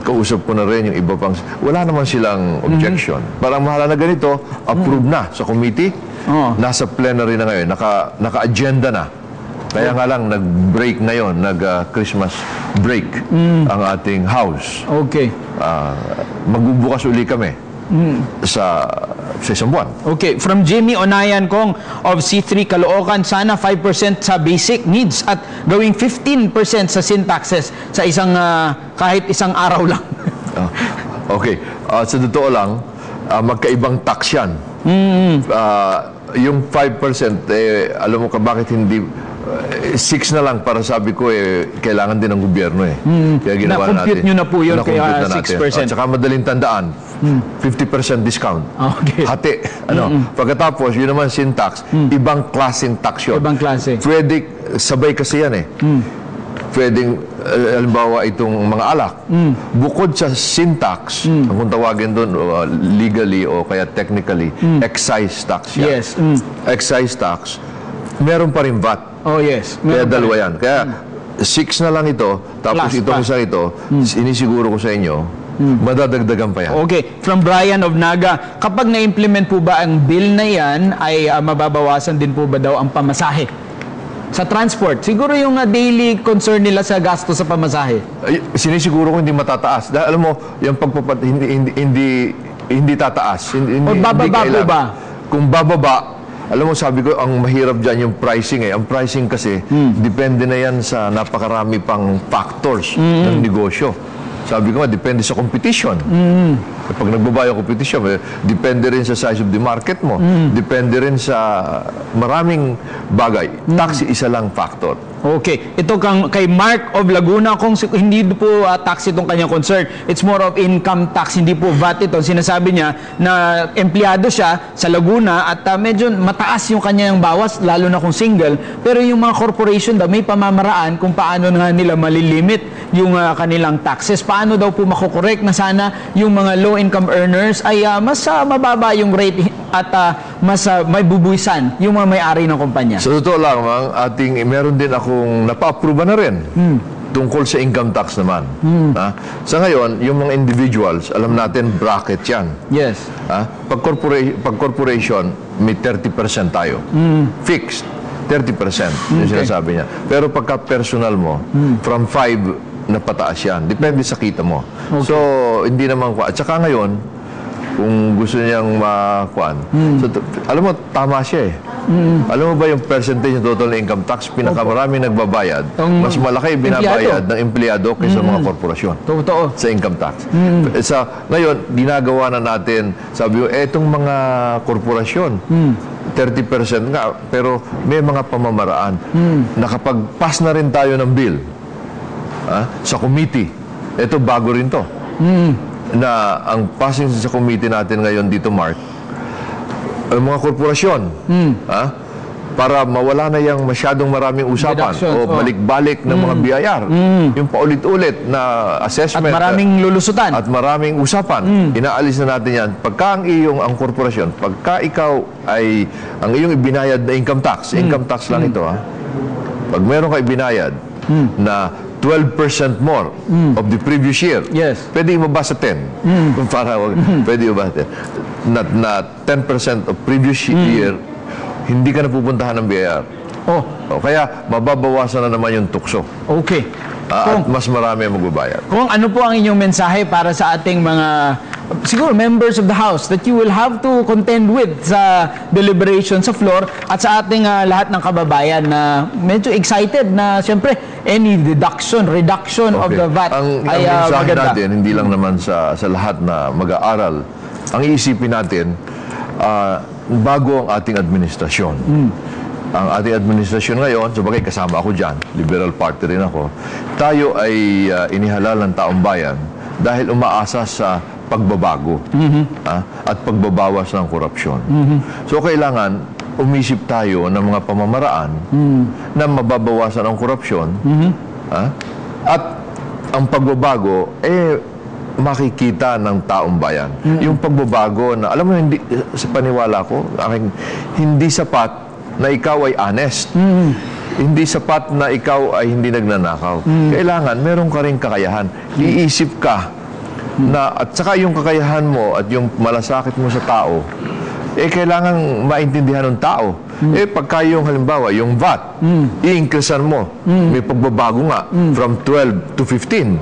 kausap ko na rin yung iba pang, wala naman silang objection. Parang mahala na ganito, approve na sa committee, nasa plenary na ngayon, naka-agenda na. Kaya nga lang, nag-break ngayon, nag-Christmas break ang ating House. Okay. Magbubukas uli kami sa isang buwan. Okay, from Jimmy Onayan Kong of C3 Caloocan, sana 5% sa basic needs at gawing 15% sa sin taxes sa isang kahit isang araw lang. Okay, sa totoo lang, magkaibang tax yan. Yung 5%, alam mo ka bakit hindi 6 na lang para sabi ko kailangan din ng gobyerno Kaya ginawa na-compute natin. nyo na po yun kaya 6%. At saka madaling tandaan, 50% discount. Okay. Hati. Pagkatapos, yun naman sin tax, ibang klaseng tax yun. Ibang klase. Pwede, sabay kasi yan Pwedeng, halimbawa itong mga alak. Bukod sa sin tax, kung tawagin doon legally o kaya technically, excise tax yan. Yes. Excise tax, meron pa rin VAT. Oh, yes. Kaya dalawa yan. Kaya 6 na lang ito, tapos Plus itong pa. isa ito, sinisiguro ko sa inyo, madadagdagan pa yan. Okay, from Brian of Naga, kapag na-implement po ba ang bill na yan, ay mababawasan din po ba daw ang pamasahe sa transport? Siguro yung daily concern nila sa gasto sa pamasahe. Sinisiguro ko hindi matataas. Dahil alam mo, yung hindi tataas. O bababa po ba? Kung bababa, alam mo, sabi ko, ang mahirap dyan yung pricing Ang pricing kasi, depende na yan sa napakarami pang factors ng negosyo. Sabi ko nga, depende sa competition. Pag nagbaba yung competition, depende rin sa size of the market mo. Depende rin sa maraming bagay. Tax, isa lang factor. Okay. Ito kay Mark of Laguna, kung hindi po tax itong kanyang concern, it's more of income tax, hindi po VAT ito. Sinasabi niya na empleyado siya sa Laguna at medyo mataas yung kanyang bawas, lalo na kung single. Pero yung mga corporation daw, may pamamaraan kung paano nga nila malilimit yung kanilang taxes. Paano daw po makukorek na sana yung mga low-income earners ay mas mababa yung rate at mas may bubuisan yung mga may-ari ng kumpanya. Sa totoo lang, meron din akong napa-approve na rin tungkol sa income tax naman. Sa ngayon, yung mga individuals, alam natin, bracket yan. Yes. Pag corporation, may 30% tayo. Fixed. 30% yung sinasabi niya. Pero pagka personal mo, from 5 na pataas yan. Depende sa kita mo. Okay. So, hindi naman At saka ngayon, kung gusto niyang makuan. So, alam mo, tama siya Alam mo ba yung percentage ng total income tax, pinakamaraming nagbabayad, mas malaki binabayad ng empleyado kaysa mga korporasyon. Totoo. Sa income tax. Ngayon, ginagawa na natin, sabi ko, etong mga korporasyon, 30% nga, pero may mga pamamaraan. Nakapag-pass na rin tayo ng bill sa committee. Ito, bago rin to. Na ang passing sa committee natin ngayon dito, Mark, ang mga korporasyon, para mawala na yung masyadong maraming usapan o balik-balik ng mga BIR. Yung paulit-ulit na assessment. At maraming lulusutan. At maraming usapan. Inaalis na natin yan. Pagka ang korporasyon, pagka ikaw ay, ang iyong ibinayad na income tax lang ito Pag meron ka ibinayad na 12% more of the previous year. Yes. Pwede ibaba sa 10. Pwede ibaba sa 10. Na 10% of previous year, hindi ka na pupuntahan ng BIR. Kaya mababawasan na naman yung tukso. Okay. At mas marami ang magbabayad. Kung ano po ang inyong mensahe para sa ating mga, siguro, members of the House that you will have to contend with sa deliberation sa floor at sa ating lahat ng kababayan na medyo excited na, siyempre, any reduction of the VAT ay mensahe maganda. natin, hindi lang naman sa lahat na mag-aaral, ang iisipin natin, bago ang ating administrasyon. Ang ating administrasyon ngayon, sabagay kasama ako dyan, Liberal Party rin ako, tayo ay inihalal ng taong bayan dahil umaasa sa pagbabago at pagbabawas ng korupsyon. So kailangan umisip tayo ng mga pamamaraan na mababawasan ang korupsyon at ang pagbabago makikita ng taong bayan. Yung pagbabago na, alam mo, hindi, sa paniwala ko, hindi sapat na ikaw ay honest. Hindi sapat na ikaw ay hindi nagnanakaw. Kailangan, meron ka rin kakayahan. Iisip ka na at saka yung kakayahan mo at yung malasakit mo sa tao, kailangan maintindihan ng tao. Pagka yung halimbawa, yung VAT, i-increasean mo. May pagbabago nga, from 12 to 15.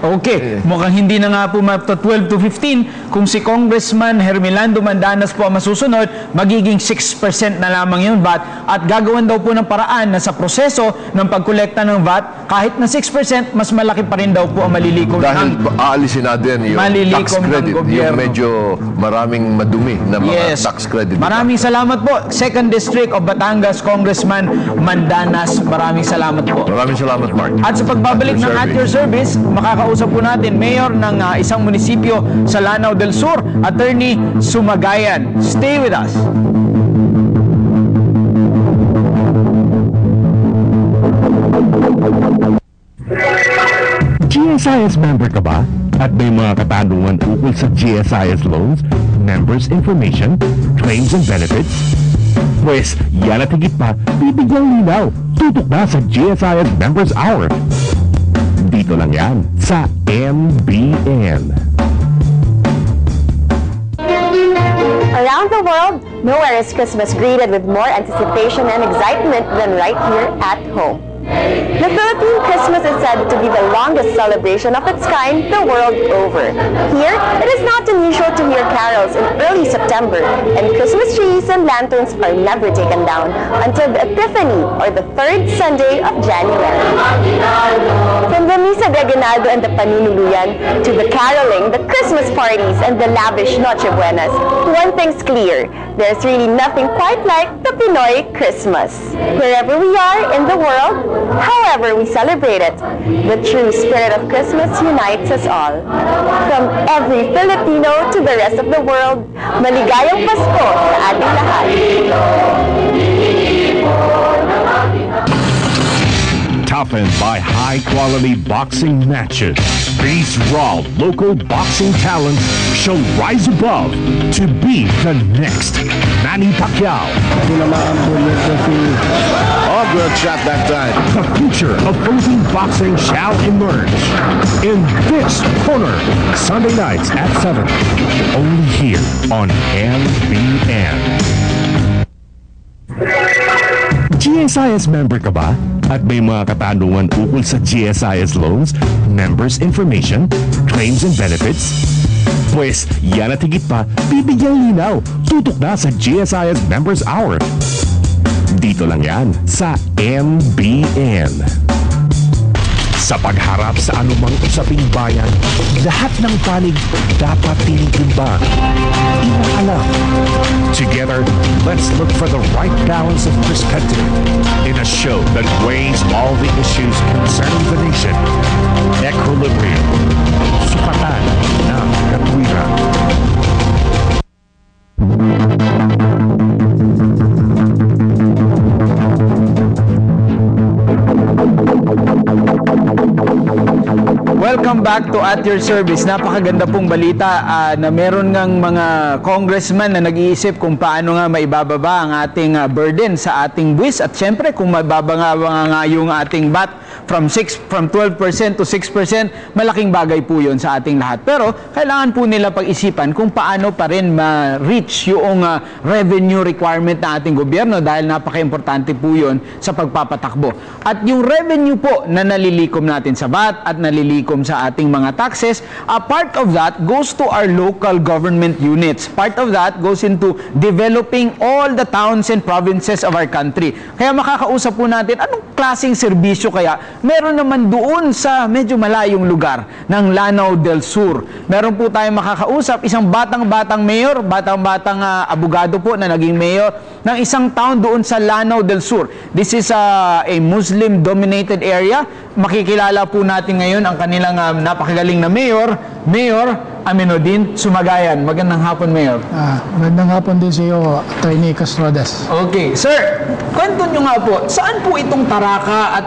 Okay, mukhang hindi na nga po 12 to 15. Kung si Congressman Hermelando Mandanas po ang masusunod, magiging 6% na lamang yung VAT at gagawan daw po ng paraan na sa proseso ng pagkolekta ng VAT, kahit na 6%, mas malaki pa rin daw po ang malilikom. Dahil aalisin natin yung tax credit, yung medyo maraming madumi na mga tax credit. Maraming salamat po, 2nd District of Batangas, Congressman Mandanas. Maraming salamat po. Maraming salamat, Mark. At sa pagbabalik ng At Your Service, makakausap po natin Mayor ng isang munisipyo sa Lanao del Sur, Attorney Sumagayan. Stay with us. GSIS member ka ba? At may mga katanungan ukol sa GSIS loans, members information, claims and benefits? Pues, yan at higit pa, bibigyang linaw. Tutok na sa GSIS Members Hour. Dito lang yan sa MBN. Around the world, nowhere is Christmas greeted with more anticipation and excitement than right here at home. The Philippine Christmas is said to be the longest celebration of its kind the world over. Here, it is not unusual to hear carols in early September, and Christmas trees and lanterns are never taken down until the Epiphany, or the third Sunday of January. From the Misa de Aguinaldo and the Panunuluyan, to the caroling, the Christmas parties, and the lavish Noche Buenas, one thing's clear, there's really nothing quite like the Pinoy Christmas. Wherever we are in the world, however we celebrate it, the true spirit of Christmas unites us all. From every Filipino to the rest of the world, maligayang Pasko sa ating lahat. Toughened by high-quality boxing matches, these raw local boxing talents shall rise above to be the next Manny Pacquiao. Oh, good shot that time. The future of Philippine boxing shall emerge in this corner, Sunday nights at 7, only here on MBN. GSIS member ka ba? At may mga katanungan ukol sa GSIS loans, members information, claims and benefits? Pues, yan at higit pa, bibigyang linaw. Tutok na sa GSIS Members Hour. Dito lang yan sa MBN. Sa pagharap sa anumang usaping bayan, lahat ng panig dapat tinitimbang. Inaalam. Together, let's look for the right balance of perspective in a show that weighs all the issues concerning the nation. Equilibrium. Sukatan ng katwiran. Welcome back to At Your Service. Napakaganda pong balita na meron ngang mga congressman na nag-iisip kung paano nga maibababa ang ating burden sa ating buwis at syempre kung mababa nga yung ating VAT from 12% to 6%, malaking bagay po yun sa ating lahat. Pero kailangan po nila pag-isipan kung paano pa rin ma-reach yung revenue requirement ng ating gobyerno dahil napaka-importante po yun sa pagpapatakbo. At yung revenue po na nalilikom natin sa VAT at nalilikom sa ating mga taxes, a part of that goes to our local government units. Part of that goes into developing all the towns and provinces of our country. Kaya makakausap po natin, anong klaseng serbisyo kaya meron naman doon sa medyo malayong lugar ng Lanao del Sur. Meron po tayong makakausap, isang batang-batang mayor, batang-batang abogado po na naging mayor ng isang town doon sa Lanao del Sur. This is a Muslim-dominated area. Makikilala po natin ngayon ang kanilang napakagaling na mayor, Mayor Aminuddin Sumagayan. Magandang hapon, Mayor. Magandang hapon din sa iyo, Attorney Castrodas. Okay. Sir, kwento nyo nga po, saan po itong Taraka at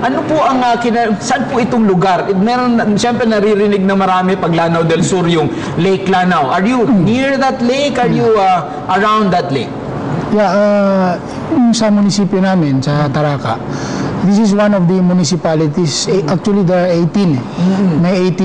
ano po ang, saan po itong lugar? Meron, siyempre naririnig na marami pag Lanao del Sur yung Lake Lanao. Are you near that lake? Are you around that lake? Yeah, sa munisipyo namin, sa Taraka, this is one of the municipalities. Actually, there are 18. May 18